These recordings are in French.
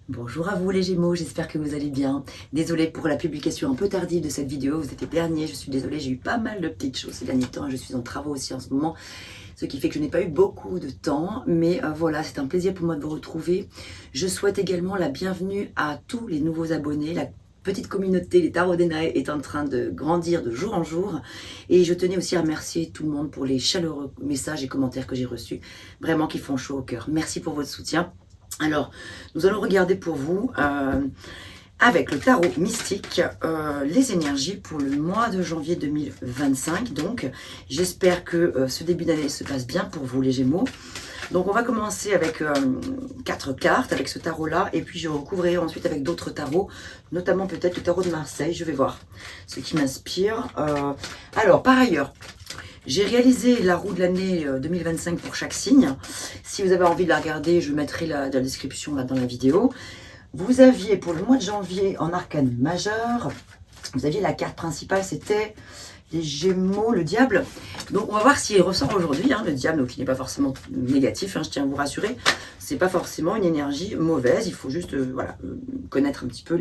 Bonjour à vous les Gémeaux, j'espère que vous allez bien. Désolée pour la publication un peu tardive de cette vidéo, vous êtes les derniers, je suis désolée, j'ai eu pas mal de petites choses ces derniers temps, je suis en travaux aussi en ce moment, ce qui fait que je n'ai pas eu beaucoup de temps, mais voilà, c'est un plaisir pour moi de vous retrouver. Je souhaite également la bienvenue à tous les nouveaux abonnés, la petite communauté, les Tarot d'Enaë est en train de grandir de jour en jour, et je tenais aussi à remercier tout le monde pour les chaleureux messages et commentaires que j'ai reçus, vraiment qui font chaud au cœur. Merci pour votre soutien. Alors, nous allons regarder pour vous, avec le tarot mystique, les énergies pour le mois de janvier 2025. Donc, j'espère que ce début d'année se passe bien pour vous les Gémeaux. Donc, on va commencer avec 4 cartes, avec ce tarot-là, et puis je recouvrirai ensuite avec d'autres tarots, notamment peut-être le tarot de Marseille. Je vais voir ce qui m'inspire. Alors, par ailleurs, j'ai réalisé la roue de l'année 2025 pour chaque signe. Si vous avez envie de la regarder, je mettrai la description là dans la vidéo. Vous aviez pour le mois de janvier en arcane majeur, vous aviez la carte principale, c'était les Gémeaux, le diable. Donc on va voir s'il ressort aujourd'hui, le diable, donc il n'est pas forcément négatif, je tiens à vous rassurer. C'est pas forcément une énergie mauvaise, il faut juste connaître un petit peu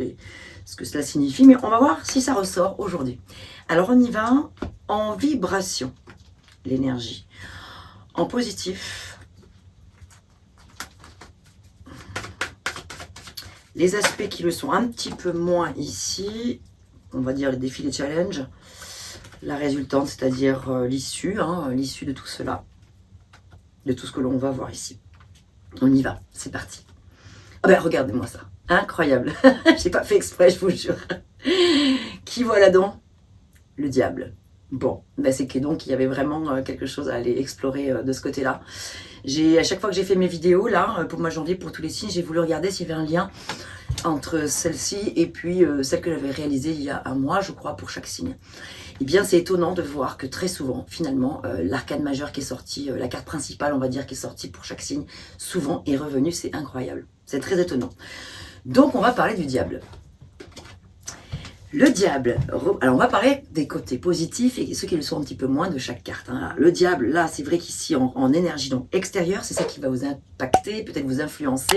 ce que cela signifie. Mais on va voir si ça ressort aujourd'hui. Alors on y va en vibration. L'énergie en positif, les aspects qui le sont un petit peu moins ici, on va dire les défis, les challenges, la résultante, c'est-à-dire l'issue, l'issue de tout cela, de tout ce que l'on va voir ici. On y va, c'est parti. Ah ben regardez-moi ça, incroyable. J'ai pas fait exprès, je vous jure. Qui voilà donc? Le diable. Bon, ben c'est que donc il y avait vraiment quelque chose à aller explorer de ce côté-là. À chaque fois que j'ai fait mes vidéos, là, pour mois de janvier, pour tous les signes, j'ai voulu regarder s'il y avait un lien entre celle-ci et puis celle que j'avais réalisée il y a un mois, je crois, pour chaque signe. Eh bien, c'est étonnant de voir que très souvent, finalement, l'arcane majeur qui est sorti, la carte principale, on va dire, qui est sortie pour chaque signe, souvent est revenue, c'est incroyable. C'est très étonnant. Donc, on va parler du diable. Le diable, alors on va parler des côtés positifs et ceux qui le sont un petit peu moins de chaque carte. Le diable, là, c'est vrai qu'ici, en énergie donc extérieure, c'est celle qui va vous impacter, peut-être vous influencer,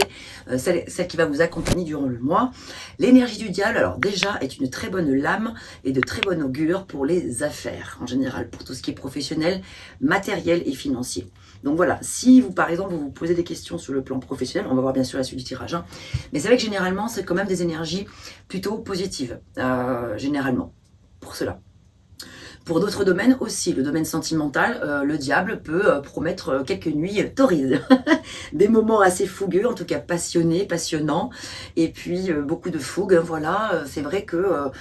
celle qui va vous accompagner durant le mois. L'énergie du diable, alors déjà, est une très bonne lame et de très bon augure pour les affaires, en général, pour tout ce qui est professionnel, matériel et financier. Donc voilà, si vous, par exemple, vous vous posez des questions sur le plan professionnel, on va voir bien sûr la suite du tirage, mais c'est vrai que généralement, c'est quand même des énergies plutôt positives, généralement, pour cela. Pour d'autres domaines aussi, le domaine sentimental, le diable peut promettre quelques nuits torrides, des moments assez fougueux, en tout cas passionnés, passionnants, et puis beaucoup de fougue, voilà, c'est vrai que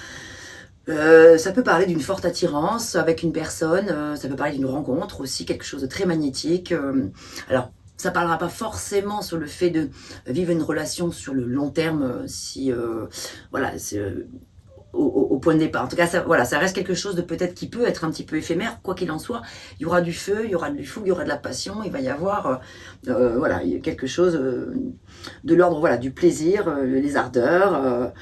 ça peut parler d'une forte attirance avec une personne, ça peut parler d'une rencontre aussi, quelque chose de très magnétique. Alors, ça ne parlera pas forcément sur le fait de vivre une relation sur le long terme, si voilà, au point de départ. En tout cas, voilà, ça reste quelque chose de peut-être qui peut être un petit peu éphémère, quoi qu'il en soit. Il y aura du feu, il y aura du fougue, il y aura de la passion, il va y avoir voilà, quelque chose de l'ordre voilà, du plaisir, les ardeurs.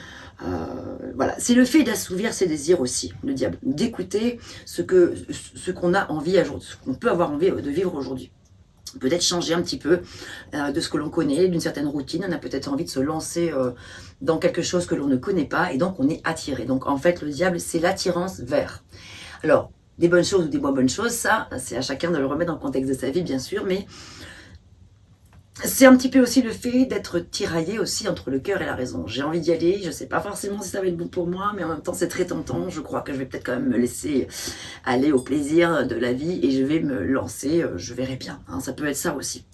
Voilà, c'est le fait d'assouvir ses désirs aussi, le diable, d'écouter ce qu'on a envie, ce qu'on peut avoir envie de vivre aujourd'hui. Peut-être changer un petit peu de ce que l'on connaît, d'une certaine routine, on a peut-être envie de se lancer dans quelque chose que l'on ne connaît pas et donc on est attiré. Donc en fait le diable c'est l'attirance vers. Alors des bonnes choses ou des moins bonnes choses, ça c'est à chacun de le remettre dans le contexte de sa vie bien sûr, mais c'est un petit peu aussi le fait d'être tiraillé aussi entre le cœur et la raison. J'ai envie d'y aller, je ne sais pas forcément si ça va être bon pour moi, mais en même temps c'est très tentant. Je crois que je vais peut-être quand même me laisser aller au plaisir de la vie et je vais me lancer, je verrai bien. Ça peut être ça aussi.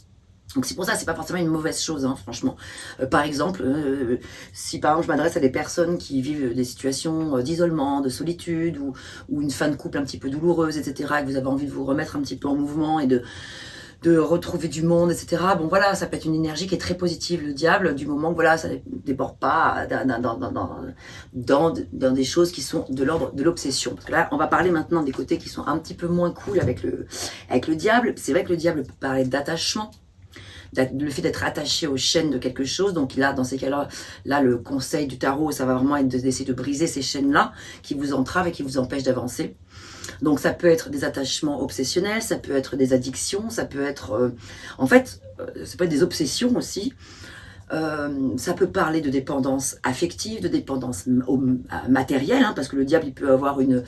Donc c'est pour ça, c'est pas forcément une mauvaise chose, franchement. Par exemple, si par exemple je m'adresse à des personnes qui vivent des situations d'isolement, de solitude, ou une fin de couple un petit peu douloureuse, etc., et que vous avez envie de vous remettre un petit peu en mouvement et de retrouver du monde, etc. Bon voilà, ça peut être une énergie qui est très positive, le diable, du moment que voilà, ça ne déborde pas dans des choses qui sont de l'ordre de l'obsession. Parce que là, on va parler maintenant des côtés qui sont un petit peu moins cool avec le diable. C'est vrai que le diable peut parler d'attachement, le fait d'être attaché aux chaînes de quelque chose. Donc là, dans ces cas-là, le conseil du tarot, ça va vraiment être d'essayer de briser ces chaînes-là qui vous entravent et qui vous empêchent d'avancer. Donc ça peut être des attachements obsessionnels, ça peut être des addictions, ça peut être en fait, ça peut être des obsessions aussi. Ça peut parler de dépendance affective, de dépendance matérielle, hein, parce que le diable, il peut avoir une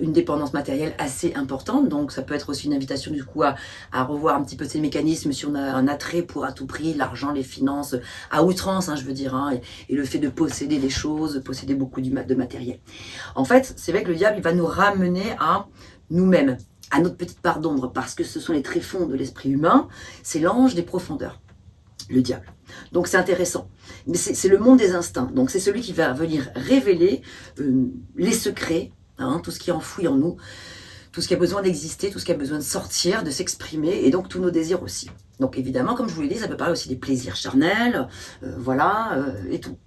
dépendance matérielle assez importante. Donc, ça peut être aussi une invitation, du coup, à revoir un petit peu ces mécanismes si on a un attrait pour à tout prix l'argent, les finances, à outrance, hein, je veux dire, hein, et le fait de posséder des choses, posséder beaucoup de matériel. En fait, c'est vrai que le diable, il va nous ramener à nous-mêmes, à notre petite part d'ombre, parce que ce sont les tréfonds de l'esprit humain, c'est l'ange des profondeurs, le diable. Donc c'est intéressant. Mais c'est le monde des instincts. Donc c'est celui qui va venir révéler les secrets, hein, tout ce qui est enfoui en nous, tout ce qui a besoin d'exister, tout ce qui a besoin de sortir, de s'exprimer, et donc tous nos désirs aussi. Donc évidemment, comme je vous l'ai dit, ça peut parler aussi des plaisirs charnels, et tout.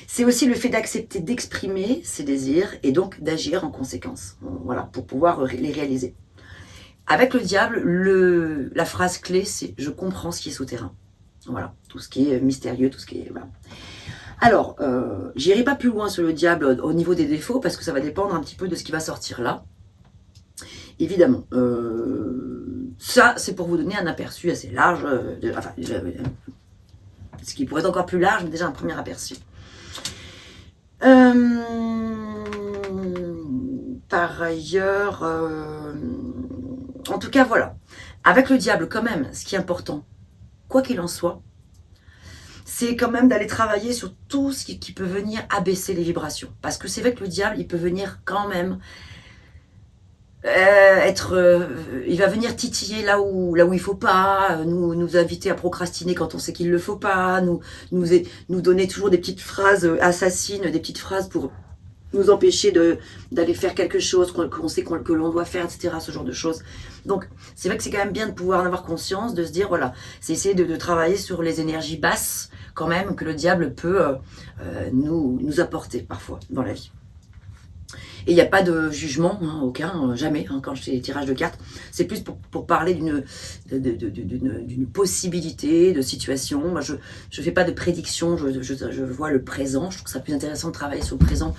C'est aussi le fait d'accepter d'exprimer ses désirs et donc d'agir en conséquence, voilà, pour pouvoir les réaliser. Avec le diable, la phrase clé, c'est « je comprends ce qui est souterrain ». Voilà, tout ce qui est mystérieux, tout ce qui est... Voilà. Alors, j'irai pas plus loin sur le diable au niveau des défauts, parce que ça va dépendre un petit peu de ce qui va sortir là. Évidemment, ça, c'est pour vous donner un aperçu assez large, ce qui pourrait être encore plus large, mais déjà un premier aperçu. Par ailleurs, en tout cas, voilà. Avec le diable, quand même, ce qui est important, quoi qu'il en soit, c'est quand même d'aller travailler sur tout ce qui peut venir abaisser les vibrations. Parce que c'est vrai que le diable, il peut venir quand même il va venir titiller là où il faut pas, nous inviter à procrastiner quand on sait qu'il le faut pas, nous donner toujours des petites phrases assassines, des petites phrases pour nous empêcher d'aller faire quelque chose qu'on sait que l'on doit faire, etc., ce genre de choses. Donc c'est vrai que c'est quand même bien de pouvoir en avoir conscience, de se dire voilà, c'est essayer de travailler sur les énergies basses quand même que le diable peut nous apporter parfois dans la vie. Et il n'y a pas de jugement, hein, aucun, jamais, hein, quand je fais les tirages de cartes. C'est plus pour parler d'une possibilité, de situation. Moi, je ne fais pas de prédiction, je vois le présent. Je trouve que c'est plus intéressant de travailler sur le présent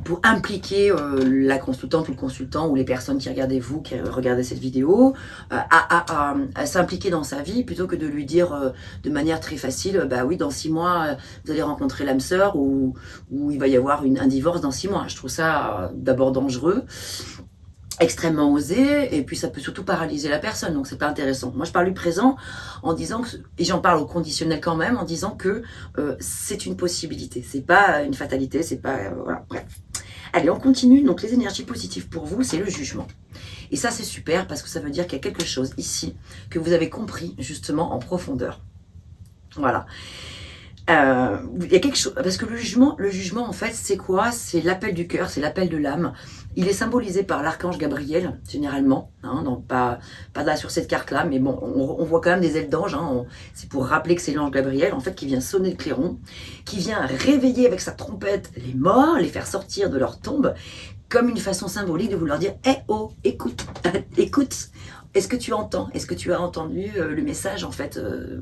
pour impliquer la consultante ou le consultant ou les personnes qui regardez cette vidéo à s'impliquer dans sa vie plutôt que de lui dire de manière très facile, bah oui, dans 6 mois, vous allez rencontrer l'âme sœur ou il va y avoir un divorce dans 6 mois. Je trouve ça d'abord dangereux, extrêmement osé, et puis ça peut surtout paralyser la personne, donc c'est pas intéressant. Moi je parle du présent en disant que, et j'en parle au conditionnel quand même, en disant que c'est une possibilité, c'est pas une fatalité, c'est pas... voilà, bref. Allez, on continue. Donc les énergies positives pour vous, c'est le jugement. Et ça c'est super parce que ça veut dire qu'il y a quelque chose ici que vous avez compris justement en profondeur. Voilà. Il y a quelque chose, parce que le jugement en fait c'est quoi? C'est l'appel du cœur, c'est l'appel de l'âme. Il est symbolisé par l'archange Gabriel généralement, hein, donc pas là sur cette carte là, mais bon, on voit quand même des ailes d'ange, hein, c'est pour rappeler que c'est l'ange Gabriel en fait qui vient sonner le clairon, qui vient réveiller avec sa trompette les morts, les faire sortir de leur tombe, comme une façon symbolique de vouloir dire eh oh, écoute, écoute, est-ce que tu entends, est-ce que tu as entendu le message en fait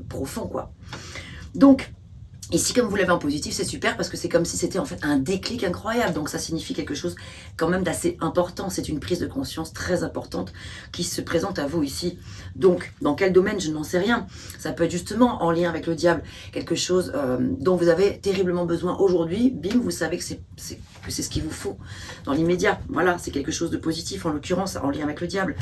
profond quoi. Donc ici, comme vous l'avez en positif, c'est super parce que c'est comme si c'était en fait un déclic incroyable. Donc ça signifie quelque chose quand même d'assez important. C'est une prise de conscience très importante qui se présente à vous ici. Donc, dans quel domaine, je n'en sais rien. Ça peut être justement en lien avec le diable, quelque chose dont vous avez terriblement besoin aujourd'hui. Bim, vous savez que c'est ce qu'il vous faut dans l'immédiat. Voilà, c'est quelque chose de positif, en l'occurrence, en lien avec le diable.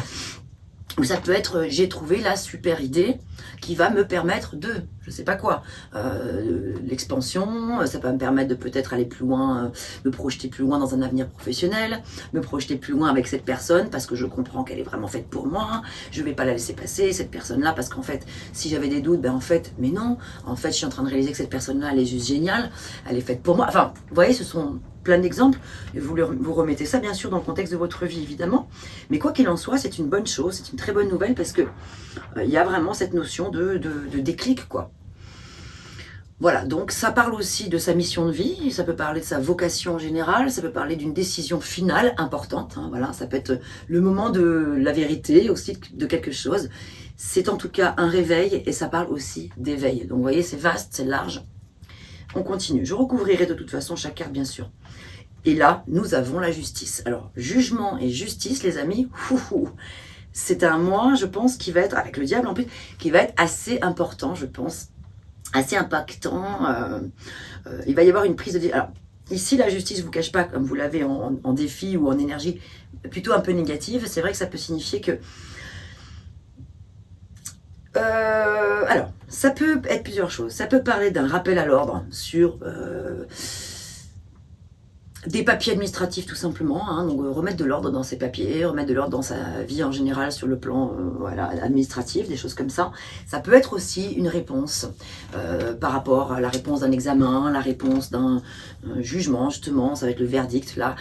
Ou ça peut être, j'ai trouvé la super idée qui va me permettre de, je sais pas quoi, l'expansion, ça va me permettre de peut-être aller plus loin, me projeter plus loin dans un avenir professionnel, me projeter plus loin avec cette personne parce que je comprends qu'elle est vraiment faite pour moi, je vais pas la laisser passer, cette personne-là, parce qu'en fait, si j'avais des doutes, ben en fait, mais non, en fait, je suis en train de réaliser que cette personne-là, elle est juste géniale, elle est faite pour moi. Enfin, vous voyez, ce sont plein d'exemples, et vous remettez ça bien sûr dans le contexte de votre vie évidemment, mais quoi qu'il en soit, c'est une bonne chose, c'est une très bonne nouvelle parce que il y a vraiment cette notion de déclic quoi. Voilà, donc ça parle aussi de sa mission de vie, ça peut parler de sa vocation générale, ça peut parler d'une décision finale importante, hein, voilà, ça peut être le moment de la vérité aussi, de quelque chose. C'est en tout cas un réveil et ça parle aussi d'éveil. Donc vous voyez, c'est vaste, c'est large. On continue. Je recouvrirai de toute façon chaque carte, bien sûr. Et là, nous avons la justice. Alors, jugement et justice, les amis, c'est un mois, je pense, qui va être, avec le diable en plus, qui va être assez important, je pense, assez impactant. Il va y avoir une prise de... Alors, ici, la justice ne vous cache pas, comme vous l'avez en défi ou en énergie plutôt un peu négative. C'est vrai que ça peut signifier que... alors, ça peut être plusieurs choses. Ça peut parler d'un rappel à l'ordre sur... des papiers administratifs tout simplement, hein, donc remettre de l'ordre dans ses papiers, remettre de l'ordre dans sa vie en général sur le plan voilà, administratif, des choses comme ça. Ça peut être aussi une réponse par rapport à la réponse d'un examen, la réponse d'un jugement justement, ça va être le verdict, là,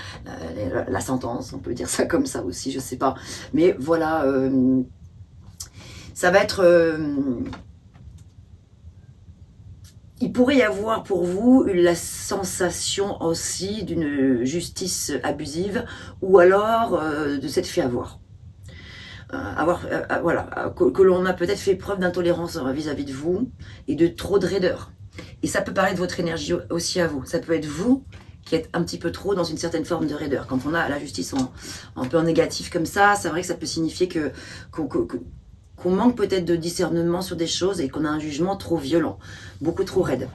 la sentence, on peut dire ça comme ça aussi, je sais pas. Mais voilà, ça va être... il pourrait y avoir pour vous la sensation aussi d'une justice abusive ou alors de s'être fait avoir. Voilà, que l'on a peut-être fait preuve d'intolérance vis-à-vis de vous et de trop de raideur. Et ça peut parler de votre énergie aussi à vous. Ça peut être vous qui êtes un petit peu trop dans une certaine forme de raideur. Quand on a la justice un peu en négatif comme ça, c'est vrai que ça peut signifier qu'on manque peut-être de discernement sur des choses et qu'on a un jugement trop violent, beaucoup trop raide.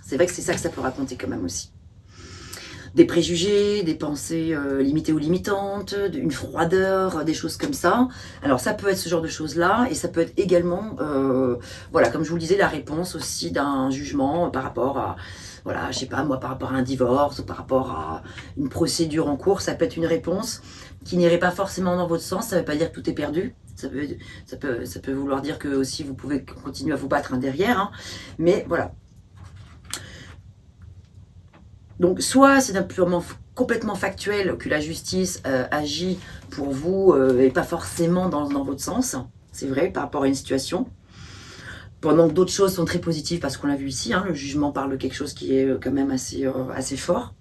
C'est vrai que c'est ça que ça peut raconter quand même aussi. Des préjugés, des pensées limitées ou limitantes, une froideur, des choses comme ça. Alors ça peut être ce genre de choses-là et ça peut être également, voilà, comme je vous le disais, la réponse aussi d'un jugement par rapport à, voilà, je sais pas moi, par rapport à un divorce ou par rapport à une procédure en cours. Ça peut être une réponse qui n'irait pas forcément dans votre sens, ça ne veut pas dire que tout est perdu. Ça peut vouloir dire que aussi vous pouvez continuer à vous battre derrière, hein. Mais voilà. Donc soit c'est purement complètement factuel que la justice agit pour vous et pas forcément dans votre sens, c'est vrai, par rapport à une situation. Pendant que d'autres choses sont très positives parce qu'on l'a vu ici, hein, le jugement parle de quelque chose qui est quand même assez fort.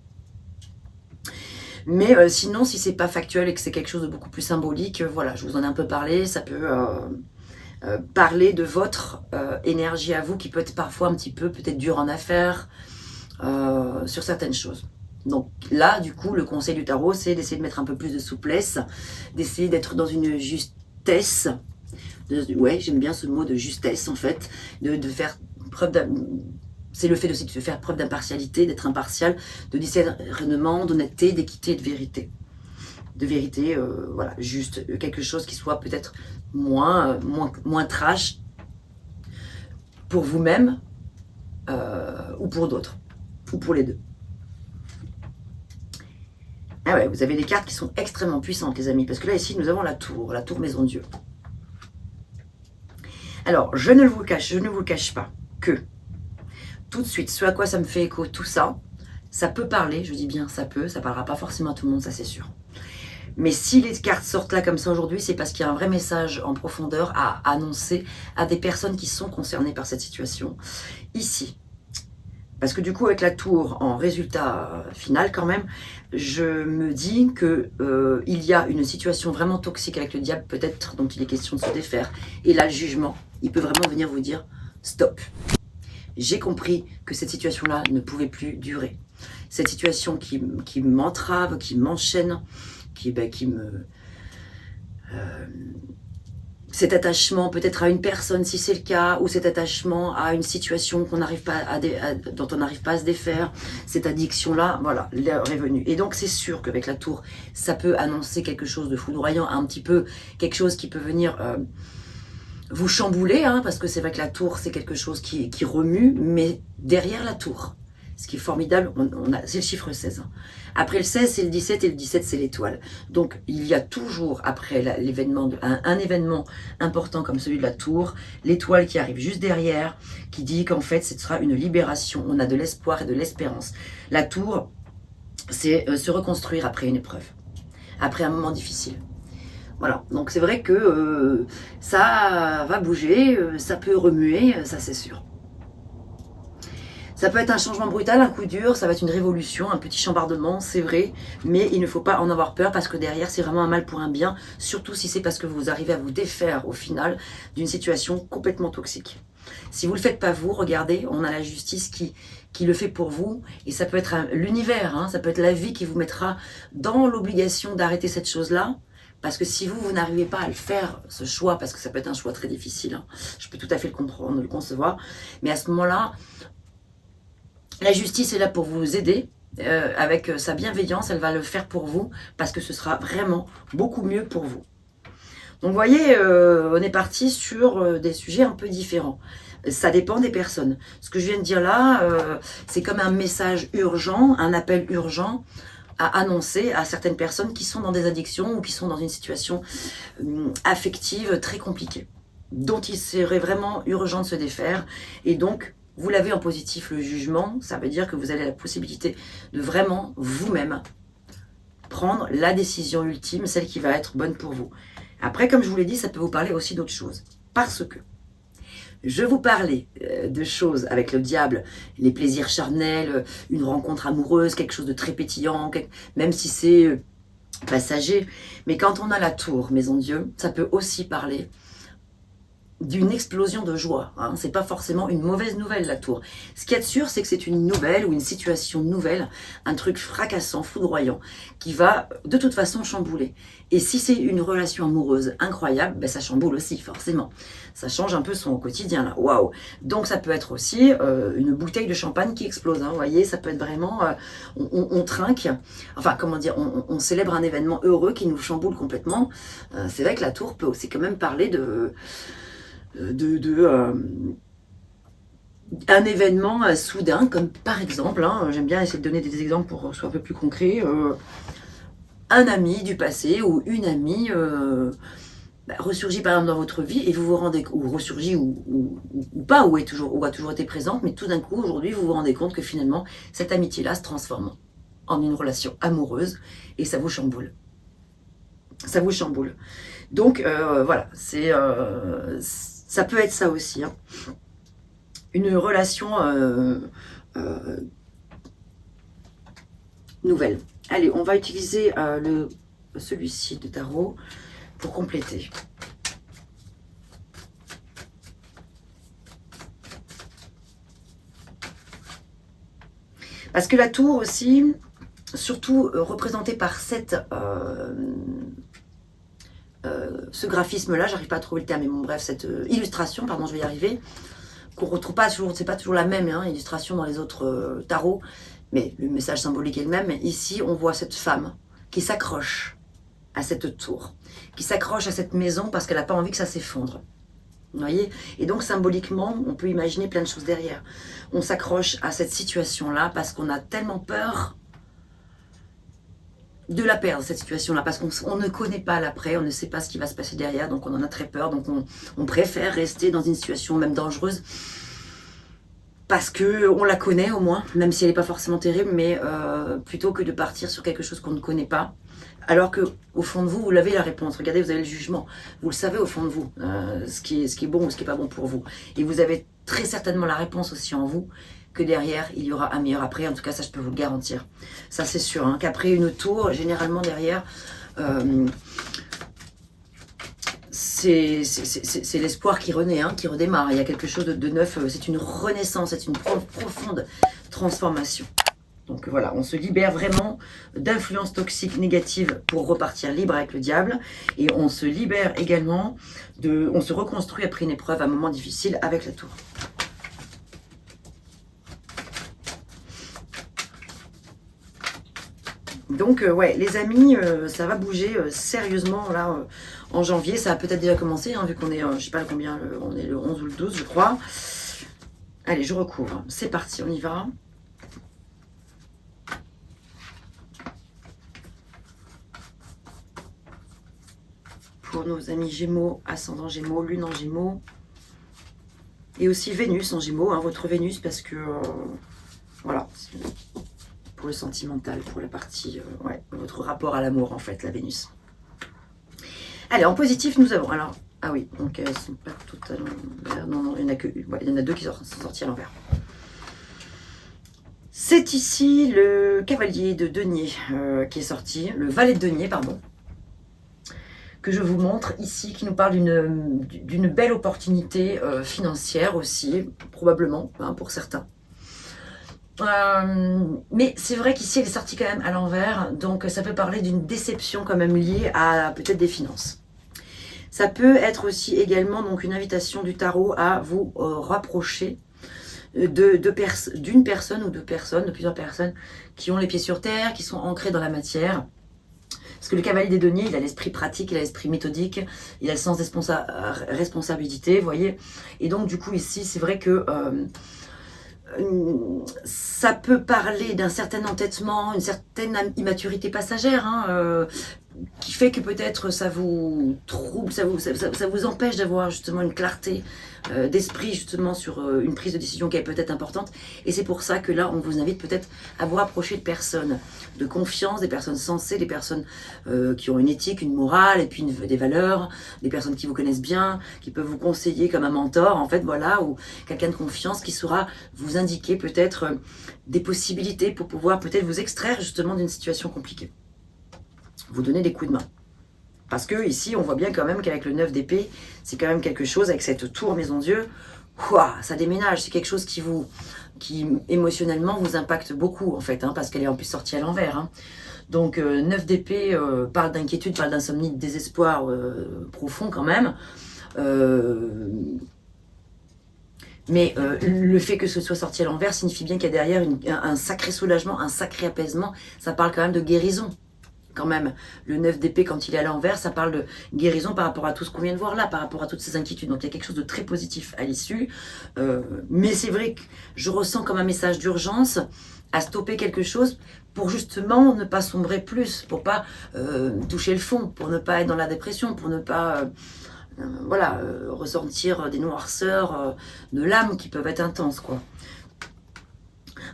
Mais sinon, si c'est pas factuel et que c'est quelque chose de beaucoup plus symbolique, voilà, je vous en ai un peu parlé, ça peut parler de votre énergie à vous qui peut être parfois un petit peu peut-être dure en affaires sur certaines choses. Donc là, du coup, le conseil du tarot, c'est d'essayer de mettre un peu plus de souplesse, d'essayer d'être dans une justesse. Ouais, j'aime bien ce mot de justesse en fait, de faire preuve c'est le fait aussi de faire preuve d'impartialité, d'être impartial, de discernement, d'honnêteté, d'équité et de vérité. De vérité, voilà, juste quelque chose qui soit peut-être moins trash pour vous-même ou pour d'autres, ou pour les deux. Ah ouais, vous avez des cartes qui sont extrêmement puissantes, les amis, parce que là, ici, nous avons la tour Maison Dieu. Alors, je ne vous le cache pas que tout de suite, ce à quoi ça me fait écho, tout ça, ça peut parler, je dis bien ça peut, ça parlera pas forcément à tout le monde, ça c'est sûr. Mais si les cartes sortent là comme ça aujourd'hui, c'est parce qu'il y a un vrai message en profondeur à annoncer à des personnes qui sont concernées par cette situation, ici. Parce que du coup, avec la tour en résultat final quand même, je me dis que il y a une situation vraiment toxique avec le diable, peut-être dont il est question de se défaire. Et là, le jugement, il peut vraiment venir vous dire « stop ». J'ai compris que cette situation-là ne pouvait plus durer. Cette situation qui m'entrave, qui m'enchaîne, qui me... cet attachement peut-être à une personne si c'est le cas, ou cet attachement à une situation dont on n'arrive pas à se défaire, cette addiction-là, voilà, l'heure est venue. Et donc c'est sûr qu'avec la tour, ça peut annoncer quelque chose de foudroyant, un petit peu quelque chose qui peut venir... vous chambouler, hein, parce que c'est vrai que la tour, c'est quelque chose qui remue, mais derrière la tour, ce qui est formidable, c'est le chiffre 16. Hein. Après le 16, c'est le 17, et le 17, c'est l'étoile. Donc, il y a toujours, après l'événement, un événement important comme celui de la tour, l'étoile qui arrive juste derrière, qui dit qu'en fait, ce sera une libération. On a de l'espoir et de l'espérance. La tour, c'est se reconstruire après une épreuve, après un moment difficile. Voilà, donc c'est vrai que ça va bouger, ça peut remuer, ça c'est sûr. Ça peut être un changement brutal, un coup dur, ça va être une révolution, un petit chambardement, c'est vrai, mais il ne faut pas en avoir peur parce que derrière c'est vraiment un mal pour un bien, surtout si c'est parce que vous arrivez à vous défaire au final d'une situation complètement toxique. Si vous ne le faites pas vous, regardez, on a la justice qui le fait pour vous, et ça peut être l'univers, hein, ça peut être la vie qui vous mettra dans l'obligation d'arrêter cette chose-là, Parce que si vous n'arrivez pas à le faire, ce choix, parce que ça peut être un choix très difficile, hein, je peux tout à fait le comprendre, le concevoir, mais à ce moment-là, la justice est là pour vous aider. Avec sa bienveillance, elle va le faire pour vous, parce que ce sera vraiment beaucoup mieux pour vous. Donc vous voyez, on est parti sur des sujets un peu différents. Ça dépend des personnes. Ce que je viens de dire là, c'est comme un message urgent, un appel urgent à annoncer à certaines personnes qui sont dans des addictions ou qui sont dans une situation affective très compliquée, dont il serait vraiment urgent de se défaire. Et donc, vous l'avez en positif, le jugement, ça veut dire que vous avez la possibilité de vraiment vous-même prendre la décision ultime, celle qui va être bonne pour vous. Après, comme je vous l'ai dit, ça peut vous parler aussi d'autres choses. Parce que je vous parlais de choses avec le diable, les plaisirs charnels, une rencontre amoureuse, quelque chose de très pétillant, même si c'est passager. Mais quand on a la tour, maison Dieu, ça peut aussi parler d'une explosion de joie. Hein. C'est pas forcément une mauvaise nouvelle, la tour. Ce qu'il y a de sûr, c'est que c'est une nouvelle ou une situation nouvelle, un truc fracassant, foudroyant, qui va de toute façon chambouler. Et si c'est une relation amoureuse incroyable, ben ça chamboule aussi, forcément. Ça change un peu son quotidien, là. Waouh! Donc ça peut être aussi une bouteille de champagne qui explose. Hein. Vous voyez, ça peut être vraiment... on trinque, enfin, comment dire, on célèbre un événement heureux qui nous chamboule complètement. C'est vrai que la tour peut aussi quand même parler un événement soudain, comme par exemple, hein, j'aime bien essayer de donner des exemples pour que ce soit un peu plus concret, un ami du passé ou une amie ressurgit par exemple dans votre vie et vous vous rendez, ou ressurgit ou pas, ou a toujours été présente, mais tout d'un coup aujourd'hui vous vous rendez compte que finalement cette amitié-là se transforme en une relation amoureuse et ça vous chamboule. Ça vous chamboule. Donc voilà, ça peut être ça aussi. Hein. Une relation nouvelle. Allez, on va utiliser celui-ci de tarot pour compléter. Parce que la tour aussi, surtout représentée par cette... ce graphisme-là, j'arrive pas à trouver le terme, mais bon, bref, cette illustration, pardon, je vais y arriver, qu'on retrouve pas toujours, c'est pas toujours la même illustration dans les autres tarots, mais le message symbolique est le même. Ici, on voit cette femme qui s'accroche à cette tour, qui s'accroche à cette maison parce qu'elle n'a pas envie que ça s'effondre. Vous voyez? Et donc, symboliquement, on peut imaginer plein de choses derrière. On s'accroche à cette situation-là parce qu'on a tellement peur de la perdre, cette situation-là, parce qu'on ne connaît pas l'après, on ne sait pas ce qui va se passer derrière, donc on en a très peur, donc on préfère rester dans une situation même dangereuse, parce qu'on la connaît au moins, même si elle n'est pas forcément terrible, mais plutôt que de partir sur quelque chose qu'on ne connaît pas, alors qu'au fond de vous, vous avez la réponse. Regardez, vous avez le jugement, vous le savez au fond de vous, ce qui est bon ou ce qui n'est pas bon pour vous, et vous avez très certainement la réponse aussi en vous, que derrière, il y aura un meilleur après. En tout cas, ça, je peux vous le garantir. Ça, c'est sûr. Hein, qu'après une tour, généralement, derrière, c'est l'espoir qui renaît, hein, qui redémarre. Il y a quelque chose de neuf. C'est une renaissance, c'est une profonde transformation. Donc voilà, on se libère vraiment d'influences toxiques négatives pour repartir libre avec le diable. Et on se libère également on se reconstruit après une épreuve, un moment difficile avec la tour. Donc, ouais, les amis, ça va bouger sérieusement, là, en janvier. Ça a peut-être déjà commencé, hein, vu qu'on est, je sais pas combien, on est le 11 ou le 12, je crois. Allez, je recouvre. C'est parti, on y va. Pour nos amis Gémeaux, ascendant Gémeaux, Lune en Gémeaux. Et aussi Vénus en Gémeaux, hein, votre Vénus, parce que, voilà, pour le sentimental, pour la partie, ouais, votre rapport à l'amour en fait, la Vénus. Allez, en positif, nous avons, alors, ah oui, donc elles sont pas toutes à l'envers, non, il y en a que, ouais, il y en a deux qui sont sorties à l'envers. C'est ici le cavalier de denier qui est sorti, le valet de denier, pardon, que je vous montre ici, qui nous parle d'une belle opportunité financière aussi, probablement, hein, pour certains. Mais c'est vrai qu'ici, elle est sortie quand même à l'envers. Donc, ça peut parler d'une déception quand même liée à peut-être des finances. Ça peut être aussi également donc une invitation du tarot à vous rapprocher d'une personne ou de personnes, de plusieurs personnes qui ont les pieds sur terre, qui sont ancrées dans la matière. Parce que le cavalier des deniers, il a l'esprit pratique, il a l'esprit méthodique, il a le sens de responsabilité, vous voyez. Et donc, du coup, ici, c'est vrai que ça peut parler d'un certain entêtement, une certaine immaturité passagère, hein, qui fait que peut-être ça vous trouble, ça vous empêche d'avoir justement une clarté d'esprit justement sur une prise de décision qui est peut-être importante. Et c'est pour ça que là, on vous invite peut-être à vous rapprocher de personnes de confiance, des personnes sensées, des personnes qui ont une éthique, une morale, et puis des valeurs, des personnes qui vous connaissent bien, qui peuvent vous conseiller comme un mentor, en fait, voilà, ou quelqu'un de confiance qui saura vous indiquer peut-être des possibilités pour pouvoir peut-être vous extraire justement d'une situation compliquée. Vous donner des coups de main. Parce que ici, on voit bien quand même qu'avec le 9 d'épée, c'est quand même quelque chose, avec cette tour Maison Dieu, ça déménage, c'est quelque chose qui émotionnellement vous impacte beaucoup en fait, hein, parce qu'elle est en plus sortie à l'envers. Hein. Donc 9 d'épée parle d'inquiétude, parle d'insomnie, de désespoir profond quand même. Mais le fait que ce soit sorti à l'envers signifie bien qu'il y a derrière un sacré soulagement, un sacré apaisement. Ça parle quand même de guérison. Quand même, le 9 d'épée, quand il est à l'envers, ça parle de guérison par rapport à tout ce qu'on vient de voir là, par rapport à toutes ces inquiétudes. Donc il y a quelque chose de très positif à l'issue. Mais c'est vrai que je ressens comme un message d'urgence à stopper quelque chose pour justement ne pas sombrer plus, pour pas toucher le fond, pour ne pas être dans la dépression, pour ne pas ressentir des noirceurs de l'âme qui peuvent être intenses, quoi.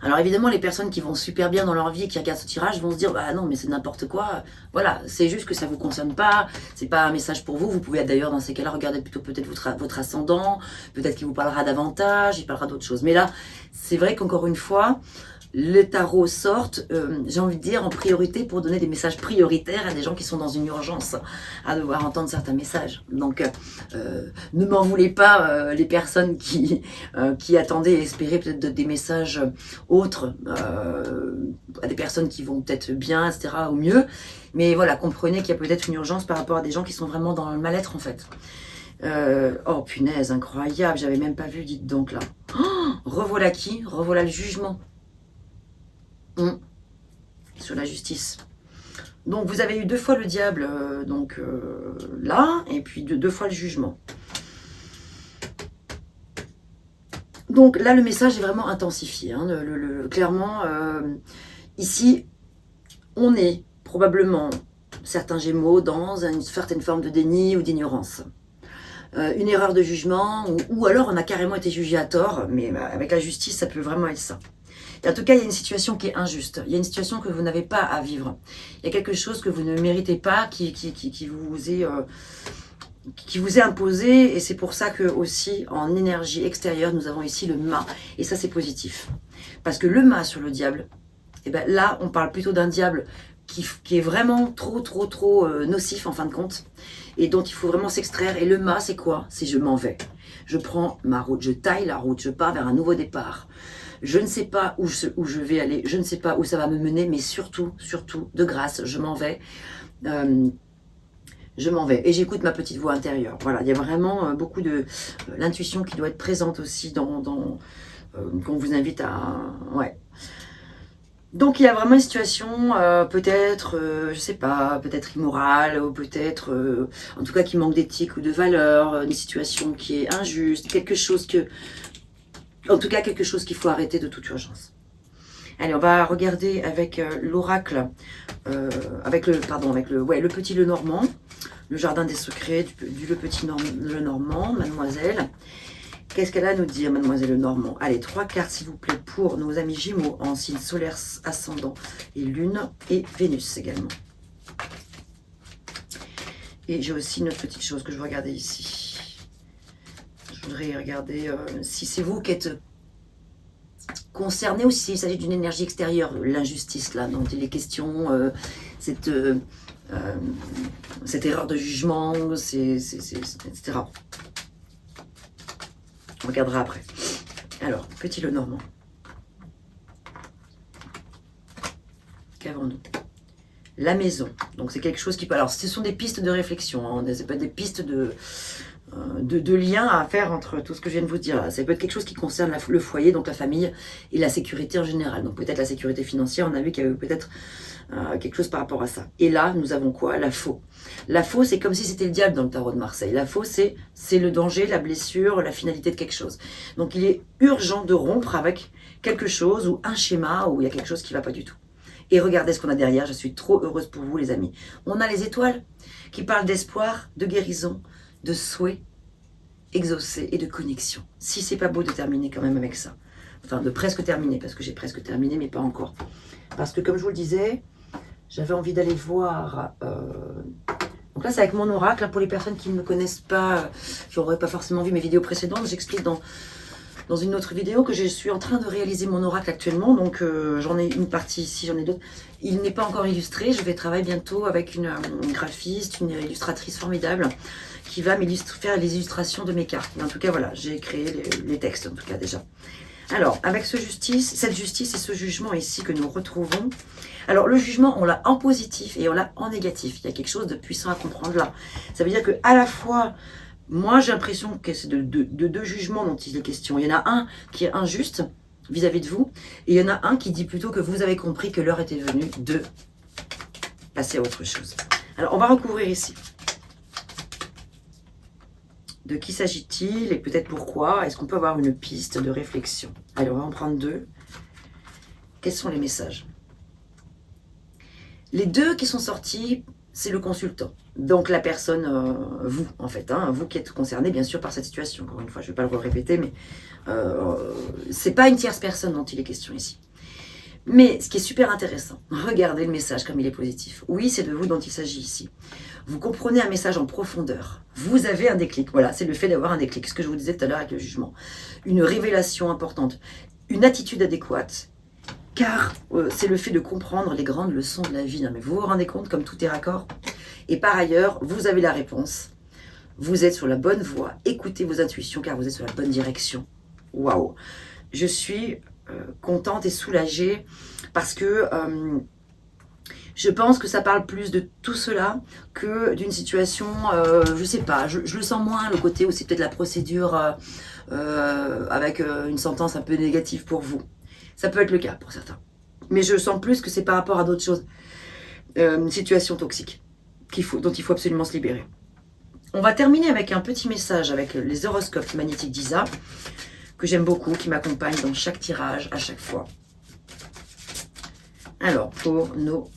Alors évidemment, les personnes qui vont super bien dans leur vie et qui regardent ce tirage vont se dire bah non mais c'est n'importe quoi. Voilà, c'est juste que ça vous concerne pas, c'est pas un message pour vous. Vous pouvez d'ailleurs dans ces cas-là regarder plutôt peut-être votre ascendant, peut-être qu'il vous parlera davantage, il parlera d'autres choses. Mais là, c'est vrai qu'encore une fois, les tarots sortent, j'ai envie de dire, en priorité pour donner des messages prioritaires à des gens qui sont dans une urgence à devoir entendre certains messages. Donc, ne m'en voulez pas les personnes qui attendaient et espéraient peut-être des messages autres à des personnes qui vont peut-être bien, etc., ou mieux. Mais voilà, comprenez qu'il y a peut-être une urgence par rapport à des gens qui sont vraiment dans le mal-être, en fait. Oh, punaise, incroyable, j'avais même pas vu, dites donc, là. Oh, revoilà qui? Revoilà le jugement. Sur la justice. Donc vous avez eu 2 fois le diable là, et puis 2 fois le jugement. Donc là le message est vraiment intensifié. Hein, clairement, ici, on est probablement, certains Gémeaux, dans une certaine forme de déni ou d'ignorance. Une erreur de jugement, ou alors on a carrément été jugé à tort, mais avec la justice, ça peut vraiment être ça. Et en tout cas, il y a une situation qui est injuste. Il y a une situation que vous n'avez pas à vivre. Il y a quelque chose que vous ne méritez pas, qui vous est imposé. Et c'est pour ça que aussi, en énergie extérieure, nous avons ici le mât. Et ça, c'est positif. Parce que le mât sur le diable, eh ben, là, on parle plutôt d'un diable qui est vraiment trop nocif en fin de compte. Et dont il faut vraiment s'extraire. Et le mât, c'est quoi? C'est je m'en vais. Je prends ma route, je taille la route, je pars vers un nouveau départ. Je ne sais pas où je vais aller, je ne sais pas où ça va me mener, mais surtout, de grâce, je m'en vais. Je m'en vais et j'écoute ma petite voix intérieure. Voilà, il y a vraiment beaucoup de l'intuition qui doit être présente aussi qu'on vous invite à... Ouais. Donc il y a vraiment une situation peut-être, je sais pas, peut-être immorale, ou peut-être, en tout cas qui manque d'éthique ou de valeur, une situation qui est injuste, quelque chose en tout cas, quelque chose qu'il faut arrêter de toute urgence. Allez, on va regarder avec l'oracle, avec le petit Lenormand, le jardin des secrets du le petit Lenormand, mademoiselle. Qu'est-ce qu'elle a à nous dire, mademoiselle Lenormand? Allez, 3 cartes, s'il vous plaît, pour nos amis Gémeaux en signe solaire ascendant et Lune et Vénus également. Et j'ai aussi une autre petite chose que je vais regarder ici. Je voudrais regarder si c'est vous qui êtes concerné ou s'il s'agit d'une énergie extérieure, l'injustice là, dont il est question, cette erreur de jugement, etc. On regardera après. Alors, petit Lenormand. pour nous. La maison, donc c'est quelque chose qui peut... Alors, ce sont des pistes de réflexion, hein, ça peut être des pistes de lien à faire entre tout ce que je viens de vous dire. Ça peut être quelque chose qui concerne le foyer, donc la famille, et la sécurité en général. Donc peut-être la sécurité financière, on a vu qu'il y avait peut-être quelque chose par rapport à ça. Et là, nous avons quoi? La faux. La faux, c'est comme si c'était le diable dans le tarot de Marseille. La faux, c'est le danger, la blessure, la finalité de quelque chose. Donc il est urgent de rompre avec quelque chose ou un schéma où il y a quelque chose qui ne va pas du tout. Et regardez ce qu'on a derrière, je suis trop heureuse pour vous les amis. On a les étoiles qui parlent d'espoir, de guérison, de souhait exaucé et de connexion. Si c'est pas beau de terminer quand même avec ça. Enfin, de presque terminer, parce que j'ai presque terminé, mais pas encore. Parce que comme je vous le disais, j'avais envie d'aller voir... Donc là, c'est avec mon oracle. Pour les personnes qui ne me connaissent pas, qui n'auraient pas forcément vu mes vidéos précédentes, j'explique dans une autre vidéo que je suis en train de réaliser mon oracle actuellement. Donc j'en ai une partie ici, j'en ai d'autres. Il n'est pas encore illustré. Je vais travailler bientôt avec une graphiste, une illustratrice formidable qui va faire les illustrations de mes cartes. Mais en tout cas, voilà, j'ai créé les textes en tout cas déjà. Alors, avec cette justice et ce jugement ici que nous retrouvons. Alors, le jugement, on l'a en positif et on l'a en négatif. Il y a quelque chose de puissant à comprendre là. Ça veut dire que à la fois... Moi, j'ai l'impression que c'est de deux jugements dont il est question. Il y en a un qui est injuste vis-à-vis de vous, et il y en a un qui dit plutôt que vous avez compris que l'heure était venue de passer à autre chose. Alors, on va recouvrir ici. De qui s'agit-il et peut-être pourquoi? Est-ce qu'on peut avoir une piste de réflexion? Allez, on va en prendre deux. Quels sont les messages? Les deux qui sont sortis, c'est le consultant. Donc la personne, vous en fait, hein, vous qui êtes concerné bien sûr par cette situation. Encore une fois, je ne vais pas le répéter, mais c'est pas une tierce personne dont il est question ici. Mais ce qui est super intéressant, regardez le message comme il est positif. Oui, c'est de vous dont il s'agit ici. Vous comprenez un message en profondeur. Vous avez un déclic. Voilà, c'est le fait d'avoir un déclic. Ce que je vous disais tout à l'heure avec le jugement. Une révélation importante. Une attitude adéquate. Car c'est le fait de comprendre les grandes leçons de la vie. Non, mais vous vous rendez compte comme tout est raccord? Et par ailleurs, vous avez la réponse. Vous êtes sur la bonne voie. Écoutez vos intuitions car vous êtes sur la bonne direction. Waouh! Je suis contente et soulagée parce que je pense que ça parle plus de tout cela que d'une situation, je sais pas, je le sens moins le côté où c'est peut-être la procédure avec une sentence un peu négative pour vous. Ça peut être le cas pour certains. Mais je sens plus que c'est par rapport à d'autres choses. Une situation toxique dont il faut absolument se libérer. On va terminer avec un petit message avec les horoscopes magnétiques d'Isa, que j'aime beaucoup, qui m'accompagne dans chaque tirage, à chaque fois. Alors, pour nos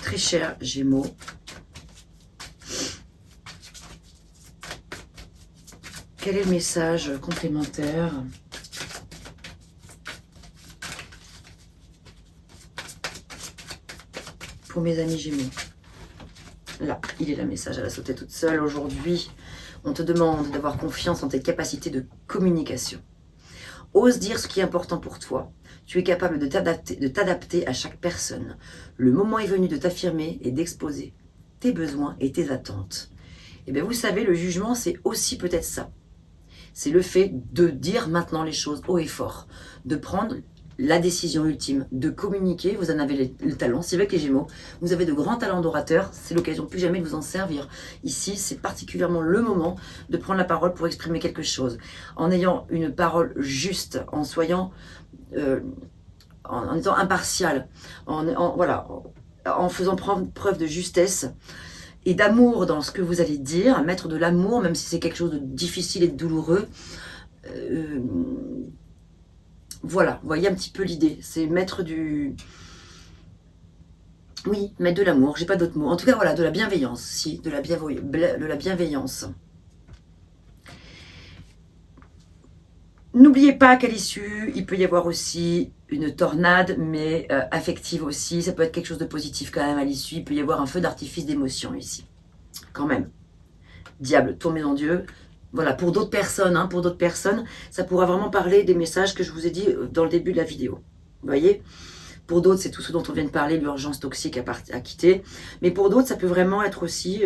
très chers Gémeaux, quel est le message complémentaire ? Pour mes amis Gémeaux. Là, il est le message, elle a sauté toute seule. Aujourd'hui, on te demande d'avoir confiance en tes capacités de communication. Ose dire ce qui est important pour toi. Tu es capable de t'adapter à chaque personne. Le moment est venu de t'affirmer et d'exposer tes besoins et tes attentes. Et bien vous savez, le jugement, c'est aussi peut-être ça. C'est le fait de dire maintenant les choses haut et fort, de prendre la décision ultime, de communiquer. Vous en avez le talent, c'est avec les Gémeaux. Vous avez de grands talents d'orateur, c'est l'occasion plus jamais de vous en servir. Ici, c'est particulièrement le moment de prendre la parole pour exprimer quelque chose, en ayant une parole juste, en soyant, en étant impartial, en faisant preuve de justesse et d'amour dans ce que vous allez dire, mettre de l'amour, même si c'est quelque chose de difficile et de douloureux. Voilà, vous voyez un petit peu l'idée, c'est mettre du... Oui, mettre de l'amour, j'ai pas d'autres mots. En tout cas, voilà, de la bienveillance, si, de la bienveillance. N'oubliez pas qu'à l'issue, il peut y avoir aussi une tornade, mais affective aussi. Ça peut être quelque chose de positif quand même à l'issue. Il peut y avoir un feu d'artifice d'émotion ici, quand même. Diable, tournez en Dieu. Voilà, pour d'autres personnes, ça pourra vraiment parler des messages que je vous ai dit dans le début de la vidéo. Vous voyez? Pour d'autres, c'est tout ce dont on vient de parler, l'urgence toxique à quitter. Mais pour d'autres, ça peut vraiment être aussi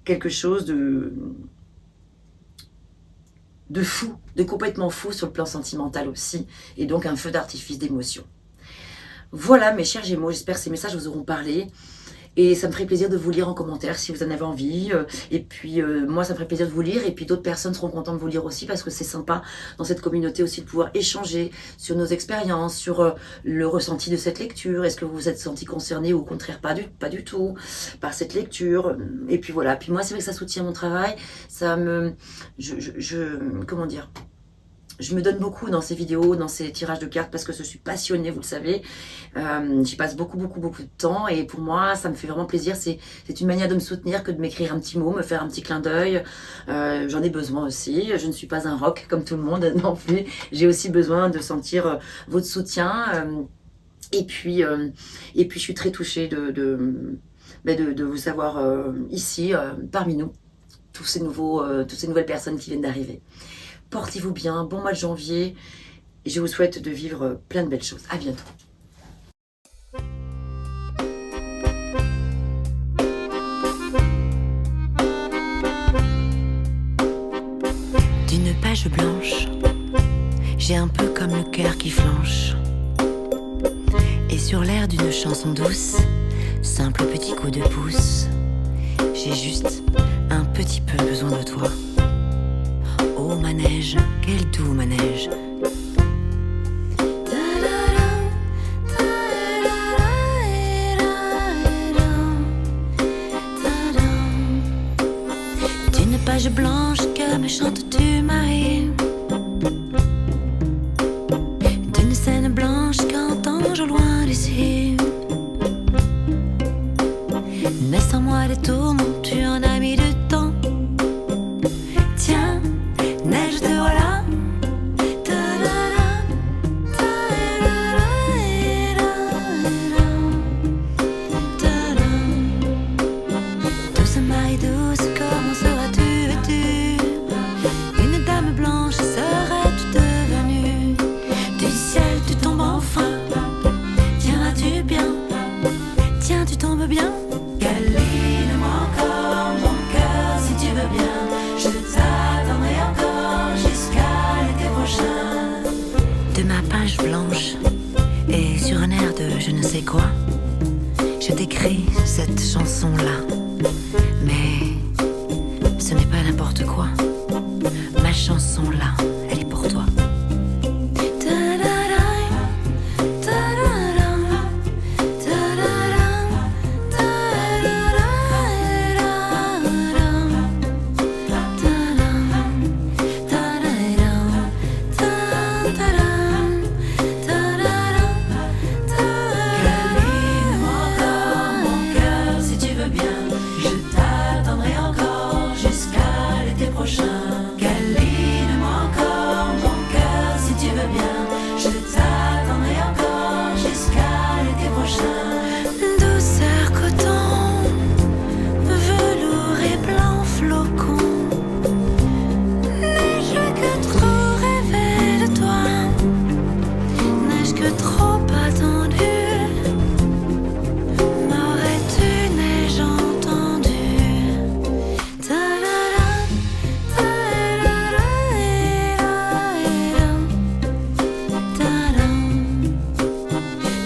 quelque chose de fou, de complètement fou sur le plan sentimental aussi. Et donc un feu d'artifice d'émotion. Voilà mes chers Gémeaux, j'espère que ces messages vous auront parlé. Et ça me ferait plaisir de vous lire en commentaire si vous en avez envie. Et puis moi, ça me ferait plaisir de vous lire. Et puis d'autres personnes seront contentes de vous lire aussi parce que c'est sympa dans cette communauté aussi de pouvoir échanger sur nos expériences, sur le ressenti de cette lecture. Est-ce que vous vous êtes senti concerné ou au contraire pas du tout par cette lecture. Et puis voilà. Puis moi, c'est vrai que ça soutient mon travail. Ça me... comment dire, je me donne beaucoup dans ces vidéos, dans ces tirages de cartes parce que je suis passionnée, vous le savez. J'y passe beaucoup de temps et pour moi, ça me fait vraiment plaisir. C'est une manière de me soutenir que de m'écrire un petit mot, me faire un petit clin d'œil. J'en ai besoin aussi. Je ne suis pas un roc comme tout le monde non plus. J'ai aussi besoin de sentir votre soutien. Et puis, je suis très touchée de vous avoir ici, parmi nous. Toutes ces nouvelles personnes qui viennent d'arriver. Portez-vous bien, bon mois de janvier. Et je vous souhaite de vivre plein de belles choses. À bientôt. D'une page blanche, j'ai un peu comme le cœur qui flanche. Et sur l'air d'une chanson douce, simple petit coup de pouce, j'ai juste un petit peu besoin de toi. Oh manège, quel doux manège. D'une page blanche que me chantes-tu Marie, d'une scène blanche qu'entends-je au loin d'ici. N'est-ce en moi des tourments, tu en as mis du temps. Tiens, neige te voilà. Douce Marie douce, comment seras-tu vêtue? Une dame blanche serais-tu devenue? Du ciel tu tombes enfin. Tiendras-tu bien? Tiens, tu tombes bien? Câline-moi encore mon cœur si tu veux bien. Je t'attendrai encore jusqu'à l'été prochain. De ma page blanche et sur un air de je ne sais quoi, je t'écris cette chanson-là. Mais ce n'est pas n'importe quoi. Ma chanson-là, elle est pour toi. Douceur coton, velours et blanc flocon, neige que trop rêvé de toi, neige que trop attendue. M'aurais-tu neige entendue?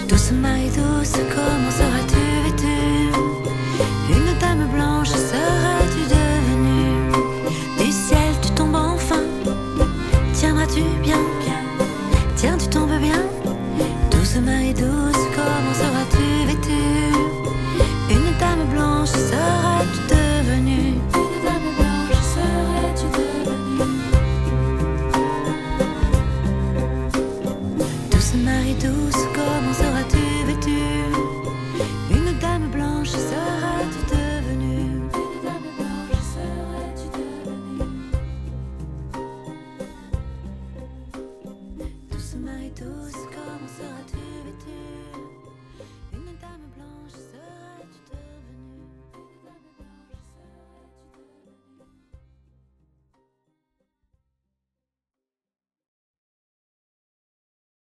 Douce Marie douce, comment seras-tu vêtue? Une dame blanche seras-tu devenue? Du ciel tu tombes enfin. Tiendras-tu bien? Tiens, tu tombes bien? Douce Marie douce, comment seras-tu vêtue? Une dame blanche seras-tu devenue? Une dame blanche serais-tu devenue? Douce Marie douce, comment seras-tu vêtue? Une dame blanche seras-tu devenue? Une dame blanche serais-tu devenue? Douce Marie douce, comment seras-tu?